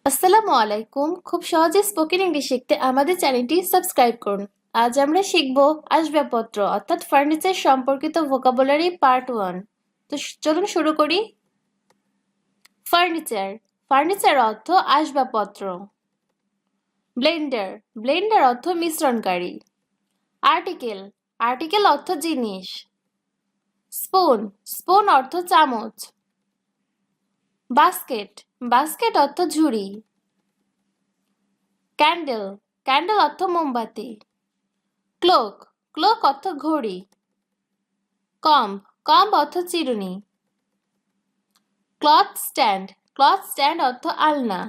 আসসালামু আলাইকুম। খুব সহজে স্পোকেন ইংলিশ শিখতে আমাদের চ্যানেলটি সাবস্ক্রাইব করুন। আজ আমরা শিখব আসবাবপত্র অর্থাৎ ফার্নিচার সম্পর্কিত ভোকাবুলারি পার্ট 1। তো চলুন শুরু করি। ফার্নিচার ফার্নিচার অর্থ আসবাবপত্র। ব্লেন্ডার ব্লেন্ডার অর্থ মিশ্রণকারী। আর্টিকেল আর্টিকেল অর্থ জিনিস। স্পুন স্পুন অর্থ চামচ। বাস্কেট বাস্কেট অর্থ ঝুড়ি। ক্যান্ডেল ক্যান্ডেল অর্থ মোমবাতি। ক্লোক ক্লোক অর্থ ঘড়ি। কম্ব কম্ব অর্থ চিরুনি। ক্লথ স্ট্যান্ড অর্থ আলনা।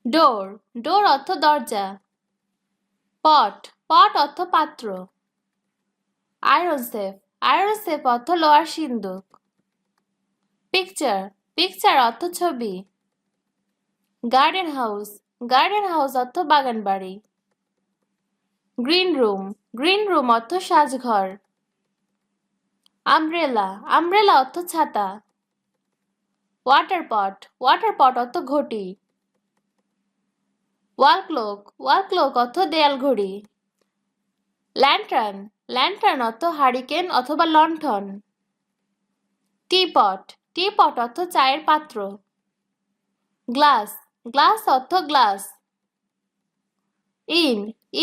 ডোর ডোর অর্থ দরজা। পট পট অর্থ পাত্র। আয়রন সেফ অর্থ লোহার সিন্দুক। পিকচার পিকচার অর্থ ছবি। গার্ডেন হাউস অর্থ বাগান বাড়ি। গ্রিন রুম অর্থ সাজঘর। আমব্রেলা অর্থ ছাতা। ওয়াটার পট অর্থ ঘটি। ওয়াল ক্লক অর্থ দেয়াল ঘড়ি। ল্যান্টার্ন অর্থ হারিকেন অথবা লণ্ঠন। টিপট অর্থ চায়ের পাত্র। গ্লাস অর্থ গ্লাস।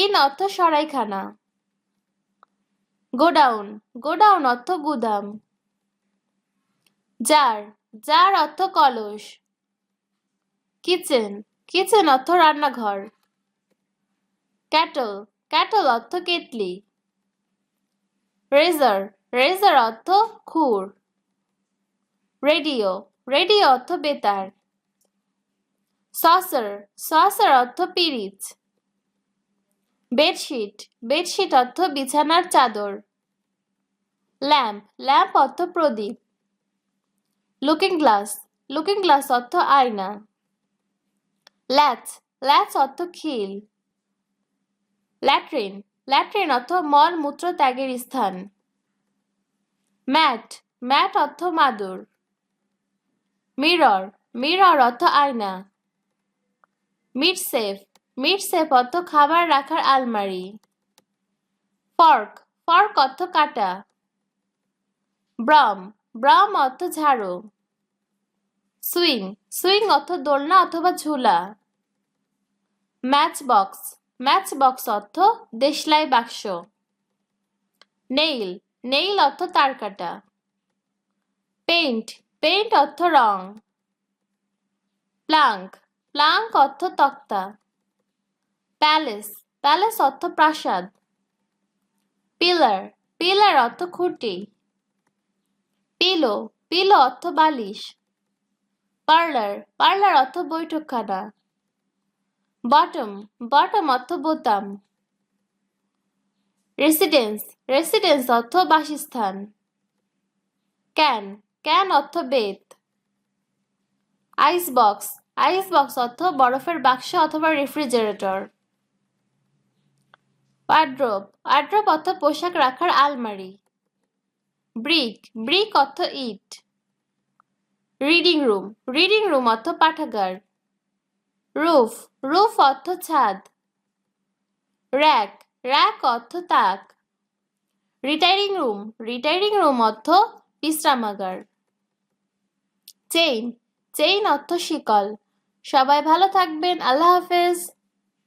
ইন অর্থ সরাইখানা। গোডাউন অর্থ গুদাম। জার অর্থ কলস। কিচেন অর্থ রান্নাঘর। ক্যাটল অর্থ কেতলি। রেজার অর্থ খুর। রেডিও অর্থ বেতার। সসার অর্থ পিরিচ। বেডশিট অর্থ বিছানার চাদর। ল্যাম্প অর্থ প্রদীপ। লুকিং গ্লাস অর্থ আয়না। ল্যাচ অর্থ খিল। ল্যাট্রিন অর্থ মল মূত্র ত্যাগের স্থান। ম্যাট অর্থ মাদুর। মিরর অর্থ আয়না। মিট সেফ অর্থ খাবার রাখার আলমারি। ফর্ক অর্থ কাটা। ব্রাম অর্থ ঝাড়ু। সুইং অর্থ দোলনা অথবা ঝুলা। ম্যাচবক্স অর্থ দেশলাই বাক্স। নেইল অর্থ তারকাটা। পেইন্ট অর্থ রং। প্লাঙ্ক অর্থ তক্তা। প্যালেস অর্থ প্রাসাদ। পিলার অর্থ খুঁটি। পিলো অর্থ বালিশ। পার্লার অর্থ বৈঠকখানা। বটম অর্থ বোতাম। রেসিডেন্স অর্থ বাসস্থান। ক্যান অর্থ বেত। আইসবক্স অর্থ বরফের বাক্স অথবা রেফ্রিজারেটর। ওয়ার্ড্রোব অর্থ পোশাক রাখার আলমারি। ব্রিক অর্থ ইট। রিডিং রুম অর্থ পাঠাগার। রুফ অর্থ ছাদ। র্যাক অর্থ তাক। রিটায়ারিং রুম অর্থ বিশ্রামাগার। চেইন অর্থ শিকল। সবাই ভালো থাকবেন। আল্লাহ হাফেজ।